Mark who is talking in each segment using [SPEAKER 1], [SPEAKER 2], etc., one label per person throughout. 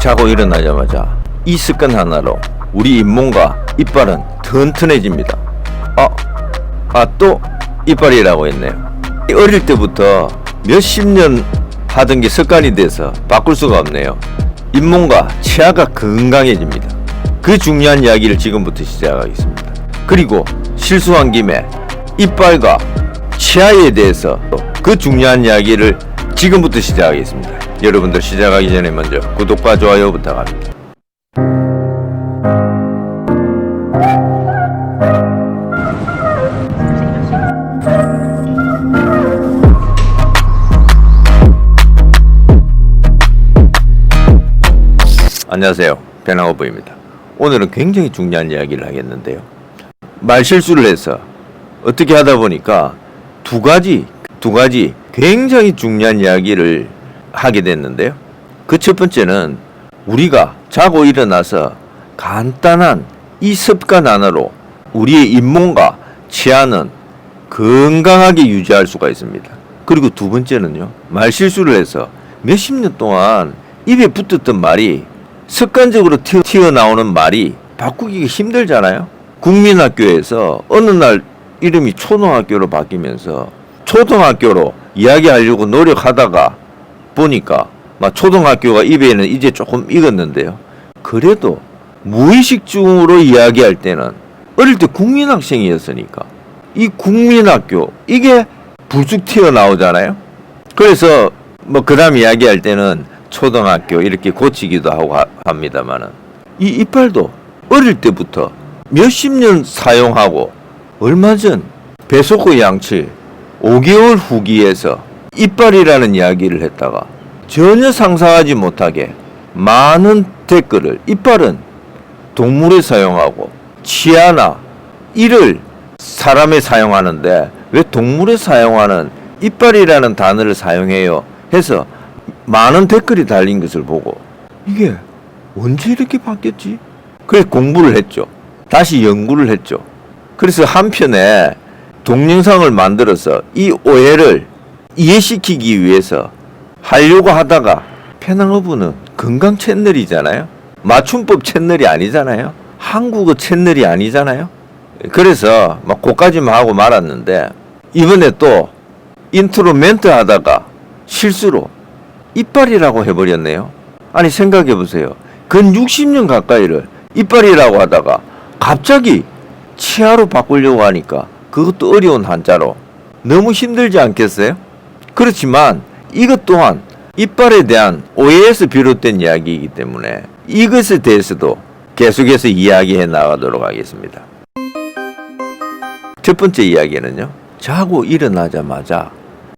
[SPEAKER 1] 자고 일어나자마자 이 습관 하나로 우리 잇몸과 이빨은 튼튼해집니다. 또 이빨이라고 했네요. 어릴 때부터 몇십 년 하던 게 습관이 돼서 바꿀 수가 없네요. 잇몸과 치아가 건강해집니다. 그 중요한 이야기를 지금부터 시작하겠습니다. 그리고 실수한 김에 이빨과 치아에 대해서 그 중요한 이야기를 지금부터 시작하겠습니다. 여러분들 시작하기 전에 먼저 구독과 좋아요 부탁합니다. 안녕하세요, 변항어부입니다. 오늘은 굉장히 중요한 이야기를 하겠는데요. 말실수를 해서 어떻게 하다 보니까 두 가지 굉장히 중요한 이야기를 하게 됐는데요. 그 첫 번째는 우리가 자고 일어나서 간단한 이 습관 하나로 우리의 잇몸과 치아는 건강하게 유지할 수가 있습니다. 그리고 두 번째는요, 말실수를 해서 몇십 년 동안 입에 붙었던 말이 습관적으로 튀어나오는 말이 바꾸기가 힘들잖아요. 국민학교에서 어느 날 이름이 초등학교로 바뀌면서 초등학교로 이야기하려고 노력하다가 보니까 막 초등학교가 입에는 이제 조금 익었는데요. 그래도 무의식 중으로 이야기할 때는 어릴 때 국민학생이었으니까 이 국민학교 이게 불쑥 튀어나오잖아요. 그래서 그 다음 이야기할 때는 초등학교 이렇게 고치기도 하고 합니다만은 이 이빨도 어릴 때부터 몇십 년 사용하고 얼마 전 배속호 양치 5개월 후기에서 이빨이라는 이야기를 했다가 전혀 상상하지 못하게 많은 댓글을 이빨은 동물에 사용하고 치아나 이를 사람에 사용하는데 왜 동물에 사용하는 이빨이라는 단어를 사용해요 해서 많은 댓글이 달린 것을 보고 이게 언제 이렇게 바뀌었지? 그래서 공부를 했죠. 다시 연구를 했죠. 그래서 한편에 동영상을 만들어서 이 오해를 이해시키기 위해서 하려고 하다가 편항어부는 건강 채널이잖아요. 맞춤법 채널이 아니잖아요. 한국어 채널이 아니잖아요. 그래서 그까지만 하고 말았는데 이번에 또 인트로 멘트 하다가 실수로 이빨이라고 해버렸네요. 아니 생각해보세요. 근 60년 가까이를 이빨이라고 하다가 갑자기 치아로 바꾸려고 하니까 그것도 어려운 한자로 너무 힘들지 않겠어요? 그렇지만 이것 또한 이빨에 대한 오해에서 비롯된 이야기이기 때문에 이것에 대해서도 계속해서 이야기해 나가도록 하겠습니다. 첫 번째 이야기는요, 자고 일어나자마자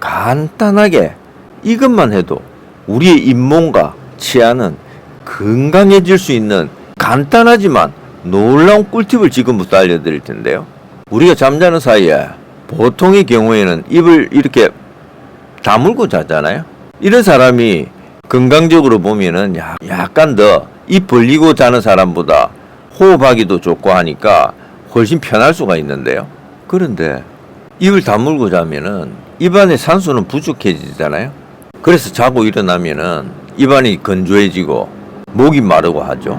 [SPEAKER 1] 간단하게 이것만 해도 우리의 잇몸과 치아는 건강해질 수 있는 간단하지만 놀라운 꿀팁을 지금부터 알려드릴 텐데요. 우리가 잠자는 사이에 보통의 경우에는 입을 이렇게 다물고 자잖아요. 이런 사람이 건강적으로 보면은 약간 더 입 벌리고 자는 사람보다 호흡하기도 좋고 하니까 훨씬 편할 수가 있는데요. 그런데 입을 다물고 자면은 입안에 산소는 부족해지잖아요. 그래서 자고 일어나면은 입안이 건조해지고 목이 마르고 하죠.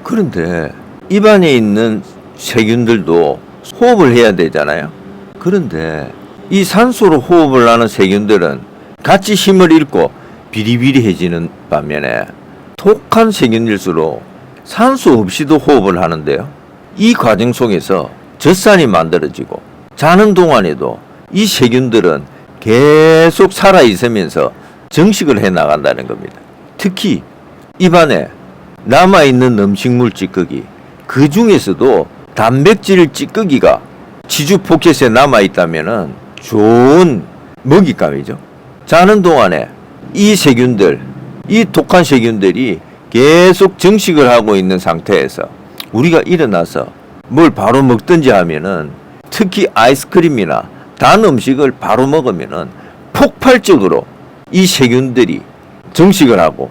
[SPEAKER 1] 그런데 입안에 있는 세균들도 호흡을 해야 되잖아요. 그런데 이 산소로 호흡을 하는 세균들은 같이 힘을 잃고 비리비리해지는 반면에 독한 세균일수록 산소 없이도 호흡을 하는데요. 이 과정 속에서 젖산이 만들어지고 자는 동안에도 이 세균들은 계속 살아있으면서 정식을 해 나간다는 겁니다. 특히 입안에 남아있는 음식물 찌꺼기, 그 중에서도 단백질 찌꺼기가 지주 포켓에 남아있다면 좋은 먹잇감이죠. 자는 동안에 이 세균들, 이 독한 세균들이 계속 정식을 하고 있는 상태에서 우리가 일어나서 뭘 바로 먹든지 하면은 특히 아이스크림이나 단 음식을 바로 먹으면은 폭발적으로 이 세균들이 정식을 하고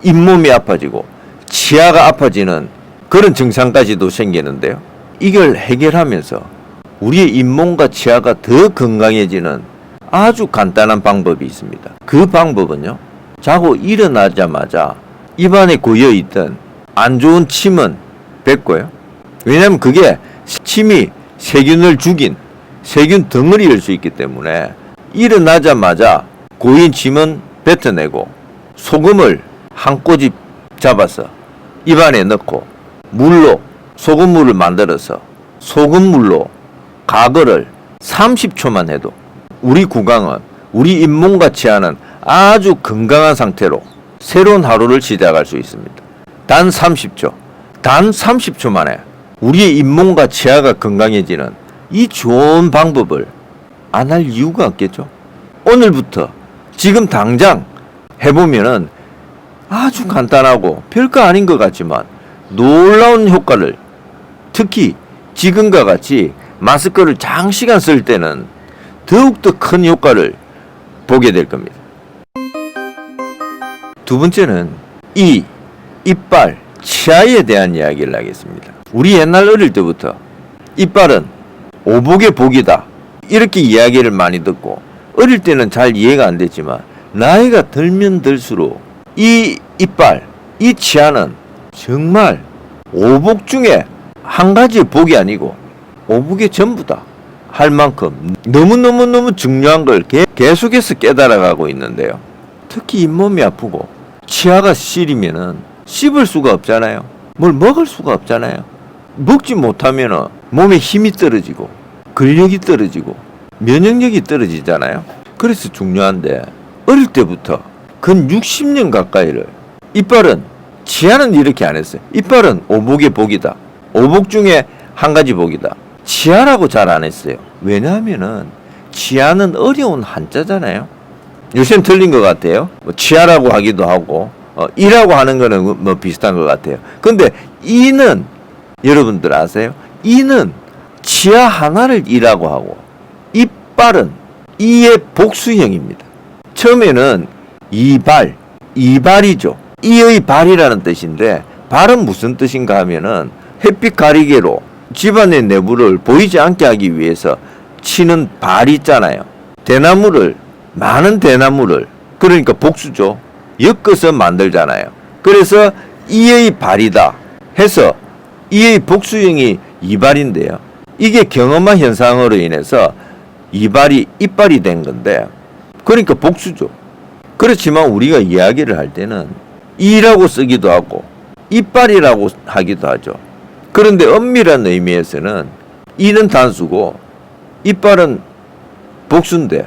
[SPEAKER 1] 잇몸이 아파지고 치아가 아파지는 그런 증상까지도 생기는데요. 이걸 해결하면서 우리의 잇몸과 치아가 더 건강해지는 아주 간단한 방법이 있습니다. 그 방법은요, 자고 일어나자마자 입안에 고여있던 안 좋은 침은 뱉고요. 왜냐하면 그게 침이 세균을 죽인 세균 덩어리일 수 있기 때문에 일어나자마자 고인 침은 뱉어내고 소금을 한 꼬집 잡아서 입안에 넣고 물로 소금물을 만들어서 소금물로 가글을 30초만 해도 우리 구강은 우리 잇몸과 치아는 아주 건강한 상태로 새로운 하루를 시작할 수 있습니다. 단 30초, 단 30초 만에 우리의 잇몸과 치아가 건강해지는 이 좋은 방법을 안 할 이유가 없겠죠. 오늘부터 지금 당장 해보면은 아주 간단하고 별거 아닌 것 같지만 놀라운 효과를, 특히 지금과 같이 마스크를 장시간 쓸 때는 더욱더 큰 효과를 보게 될 겁니다. 두 번째는 이 이빨, 치아에 대한 이야기를 하겠습니다. 우리 옛날 어릴 때부터 이빨은 오복의 복이다 이렇게 이야기를 많이 듣고 어릴 때는 잘 이해가 안 됐지만 나이가 들면 들수록 이 이빨, 이 치아는 정말 오복 중에 한 가지의 복이 아니고 오복의 전부다 할 만큼 너무너무 중요한 걸 계속해서 깨달아가고 있는데요. 특히 잇몸이 아프고 치아가 시리면은 씹을 수가 없잖아요. 뭘 먹을 수가 없잖아요. 먹지 못하면은 몸에 힘이 떨어지고 근력이 떨어지고 면역력이 떨어지잖아요. 그래서 중요한데 어릴 때부터 근 60년 가까이를 이빨은, 치아는 이렇게 안 했어요. 이빨은 오복의 복이다. 오복 중에 한 가지 복이다. 치아라고 잘 안 했어요. 왜냐하면은 치아는 어려운 한자잖아요. 요새는 틀린 것 같아요. 뭐 치아라고 하기도 하고 이라고 하는 거는 뭐 비슷한 것 같아요. 근데 이는 여러분들 아세요? 이는 치아 하나를 이라고 하고 이빨은 이의 복수형입니다. 처음에는 이발이죠. 이의 발이라는 뜻인데 발은 무슨 뜻인가 하면은 햇빛 가리개로 집안의 내부를 보이지 않게 하기 위해서 치는 발이 있잖아요. 많은 대나무를 그러니까 복수죠. 엮어서 만들잖아요. 그래서 이의 발이다 해서 이의 복수형이 이발인데요. 이게 경험화 현상으로 인해서 이빨이 된 건데 그러니까 복수죠. 그렇지만 우리가 이야기를 할 때는 이라고 쓰기도 하고 이빨이라고 하기도 하죠. 그런데 엄밀한 의미에서는 이는 단수고 이빨은 복수인데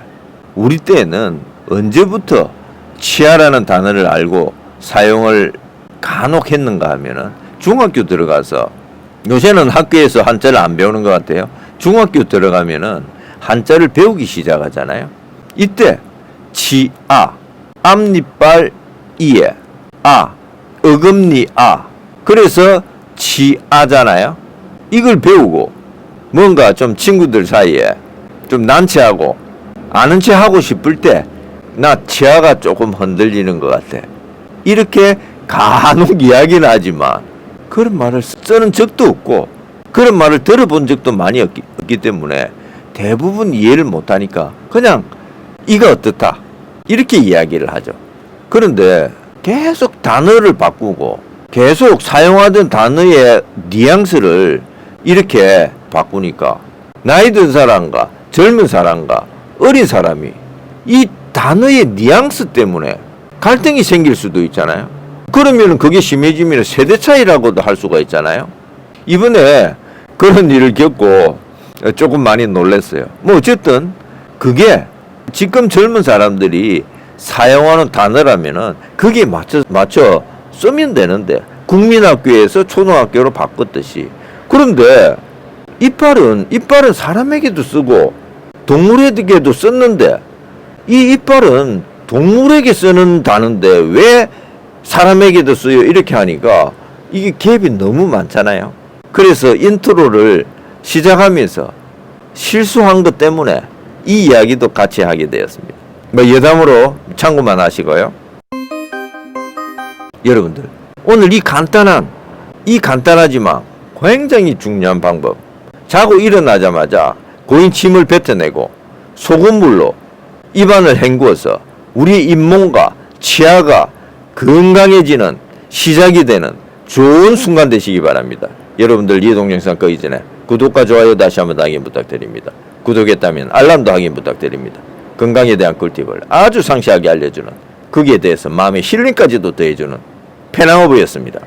[SPEAKER 1] 우리 때는 언제부터 치아라는 단어를 알고 사용을 간혹 했는가 하면은 중학교 들어가서, 요새는 학교에서 한자를 안 배우는 것 같아요. 중학교 들어가면은 한자를 배우기 시작하잖아요. 이때 치아, 앞니빨 이에, 어금니 그래서 치아잖아요. 이걸 배우고 뭔가 좀 친구들 사이에 좀 난처하고 아는 체 하고 싶을 때 나 치아가 조금 흔들리는 것 같아 이렇게 간혹 이야기는 하지만 그런 말을 쓰는 적도 없고 그런 말을 들어본 적도 많이 없기 때문에 대부분 이해를 못하니까 그냥 이가 어떻다 이렇게 이야기를 하죠. 그런데 계속 단어를 바꾸고 계속 사용하던 단어의 뉘앙스를 이렇게 바꾸니까 나이 든 사람과 젊은 사람과 어린 사람이 이 단어의 뉘앙스 때문에 갈등이 생길 수도 있잖아요. 그러면 그게 심해지면 세대 차이라고도 할 수가 있잖아요. 이번에 그런 일을 겪고 조금 많이 놀랐어요. 뭐 어쨌든 그게 지금 젊은 사람들이 사용하는 단어라면은 그게 맞춰 쓰면 되는데 국민학교에서 초등학교로 바꿨듯이. 그런데 이빨은 사람에게도 쓰고 동물에게도 썼는데 이 이빨은 동물에게 쓰는 단어인데 왜 사람에게도 쓰여 이렇게 하니까 이게 갭이 너무 많잖아요. 그래서 인트로를 시작하면서 실수한 것 때문에 이 이야기도 같이 하게 되었습니다. 뭐 여담으로 참고만 하시고요. 여러분들 오늘 이 간단하지만 굉장히 중요한 방법, 자고 일어나자마자 고인 침을 뱉어내고 소금물로 입안을 헹구어서 우리 잇몸과 치아가 건강해지는 시작이 되는 좋은 순간 되시기 바랍니다. 여러분들 이 동영상 끄기 전에 구독과 좋아요 다시 한번 확인 부탁드립니다. 구독했다면 알람도 확인 부탁드립니다. 건강에 대한 꿀팁을 아주 상세하게 알려주는, 거기에 대해서 마음의 힐링까지도 더해주는 페낭어부였습니다.